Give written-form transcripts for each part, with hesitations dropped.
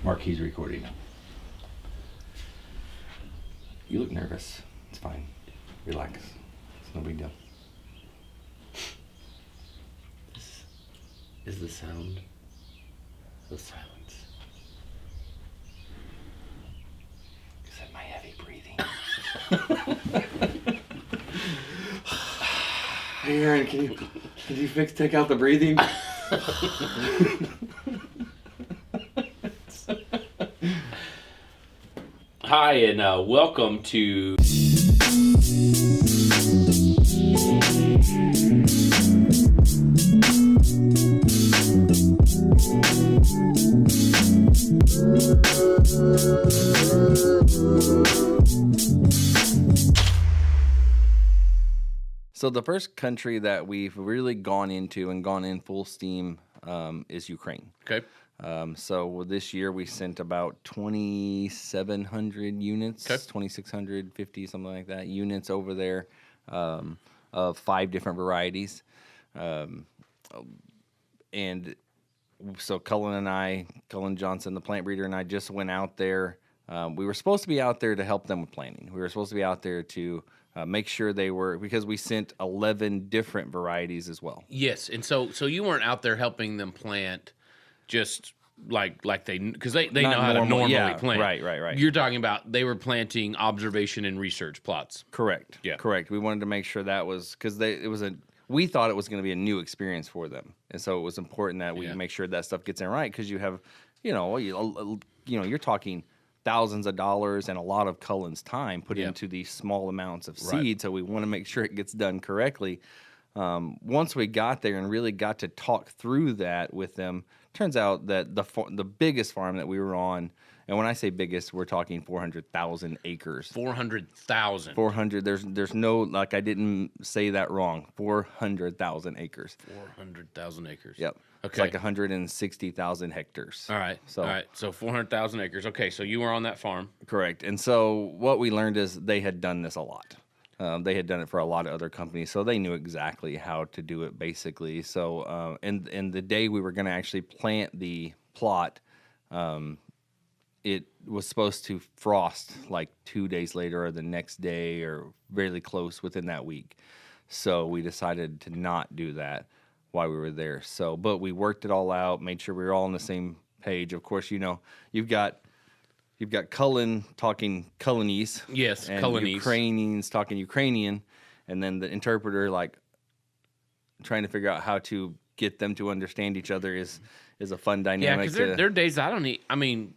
Marquis recording. You look nervous. It's fine. Relax. It's no big deal. This is the sound of silence. Is that my heavy breathing? Hey Aaron, can you take out the breathing? Hi, and welcome to So the first country that we've really gone into and gone in full steam is Ukraine. Okay. So this year we sent about 2,700 units, Okay. 2,650, something like that, units over there of 5 different varieties. And so Cullen Johnson, the plant breeder, and I just went out there. We were supposed to be out there to help them with planting. We were supposed to be out there to make sure they were, because we sent 11 different varieties as well. Yes, and so you weren't out there helping them plant just like they, because they know how to normally plant. Right. You're talking about they were planting observation and research plots. Correct. Yeah. Correct. We wanted to make sure that was, because we thought it was going to be a new experience for them, and so it was important that we make sure that stuff gets in right, because you have, you're talking thousands of dollars and a lot of Cullen's time put into these small amounts of seed, so we want to make sure it gets done correctly. Once we got there and really got to talk through that with them, turns out that the biggest farm that we were on, and when I say biggest, we're talking 400,000 acres. 400,000. 400. There's no, like, I didn't say that wrong. 400,000 acres. 400,000 acres. Yep. Okay. It's like 160,000 hectares. All right. So 400,000 acres. Okay. So you were on that farm. Correct. And so what we learned is they had done this a lot. They had done it for a lot of other companies, so they knew exactly how to do it, basically. So, and the day we were going to actually plant the plot, it was supposed to frost like 2 days later or the next day or really close within that week. So we decided to not do that while we were there. So, but we worked it all out, made sure we were all on the same page. Of course, you've got Cullen talking Cullenese. Yes, and Cullenese. Ukrainians talking Ukrainian, and then the interpreter trying to figure out how to get them to understand each other is a fun dynamic. Yeah, because there are days I don't need. I mean,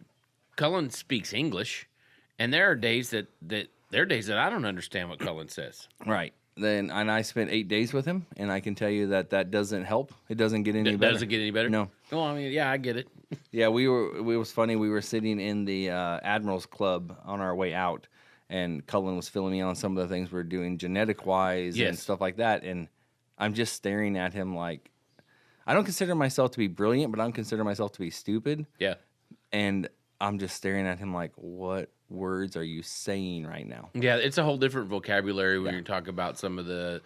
Cullen speaks English, and there are days that I don't understand what Cullen says. Right. And I spent 8 days with him, and I can tell you that doesn't help. It doesn't get any better. Doesn't get any better? No. Well, I mean, yeah, I get it. Yeah, it was funny. We were sitting in the Admirals Club on our way out, and Cullen was filling me on some of the things we're doing genetic-wise and stuff like that, and I'm just staring at him like, I don't consider myself to be brilliant, but I don't consider myself to be stupid. Yeah. And I'm just staring at him like, what words are you saying right now? Yeah, it's a whole different vocabulary when you talk about some of the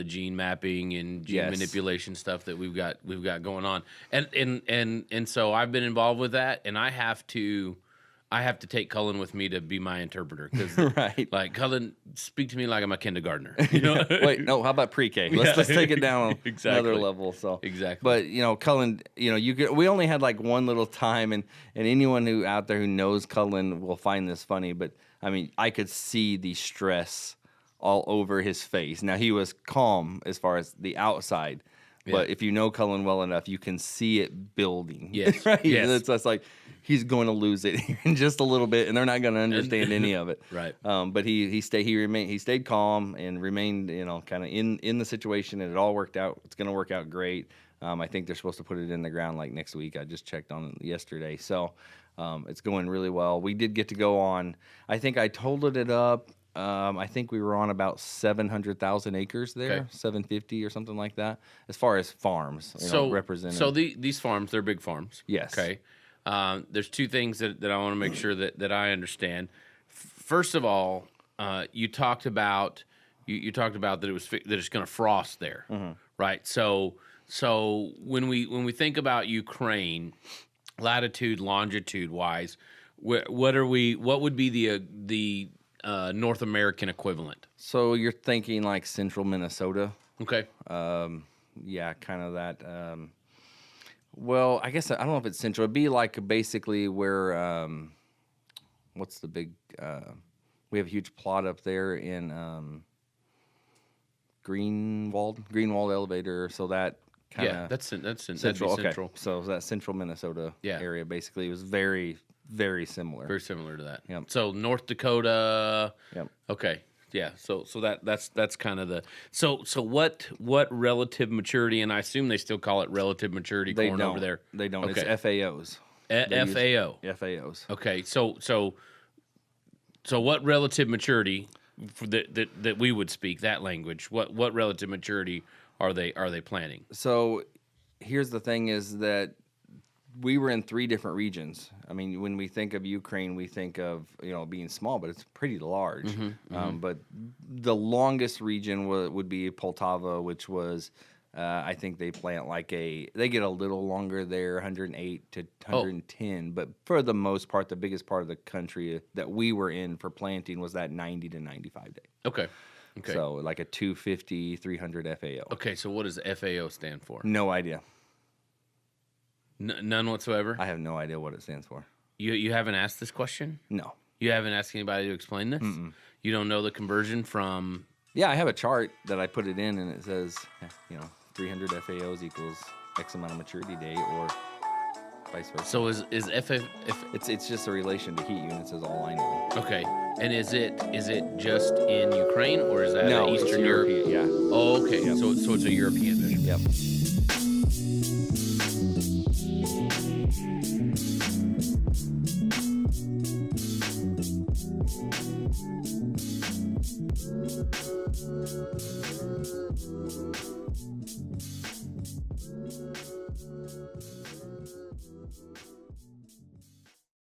gene mapping and gene manipulation stuff that we've got going on. And so I've been involved with that, and I have to take Cullen with me to be my interpreter, because right. Like, Cullen, speak to me like I'm a kindergartner. Wait, no, how about pre-K? Let's take it down another level. So exactly. But Cullen, we only had like one little time, and anyone who out there who knows Cullen will find this funny. But I mean, I could see the stress all over his face. Now, he was calm as far as the outside, but if you know Cullen well enough, you can see it building. Yes, right. Yes. It's just like, he's going to lose it in just a little bit, and they're not going to understand any of it. Right. But he stayed calm and remained, kind of in the situation, and it all worked out. It's going to work out great. I think they're supposed to put it in the ground like next week. I just checked on it yesterday, so it's going really well. We did get to go on. I think I totaled it up. I think we were on about 700,000 acres there, 750 or something like that, as far as farms represented. So these farms, they're big farms. Yes. Okay. There's two things that I want to make sure that I understand. First of all, you talked about that it's going to frost there, right? So when we think about Ukraine, latitude, longitude wise, what would be the North American equivalent? So you're thinking like central Minnesota. Okay. Yeah, kind of that. Well, I guess I don't know if it's central. It'd be like basically where what's the big? We have a huge plot up there in Greenwald Elevator. So that kind of that's central. Okay, central. so that central Minnesota area basically was very very similar. Very similar to that. Yep. So North Dakota. Yep. Okay. Yeah. So that's kind of the so what relative maturity, and I assume they still call it relative maturity corn over there. They don't. Okay. It's FAOs. FAO. FAOs. Okay. So what relative maturity for that we would speak that language? What relative maturity are they planning? So here's the thing: is that we were in 3 different regions. I mean, when we think of Ukraine, we think of being small, but it's pretty large. But the longest region would be Poltava, which was I think they plant they get a little longer there, 108 to 110. But for the most part, the biggest part of the country that we were in for planting was that 90 to 95 day. Okay. So like a 250, 300 FAO. Okay, so what does FAO stand for? No idea. None whatsoever? I have no idea what it stands for. You haven't asked this question? No. You haven't asked anybody to explain this? Mm-mm. You don't know the conversion from... Yeah, I have a chart that I put it in, and it says, 300 FAOs equals X amount of maturity date, or vice versa. So is It's just a relation to heat units, is all I know. Okay, and is it just in Ukraine, or is that Eastern Europe? Yeah. Oh, okay. Yep. So it's a European thing. Yep.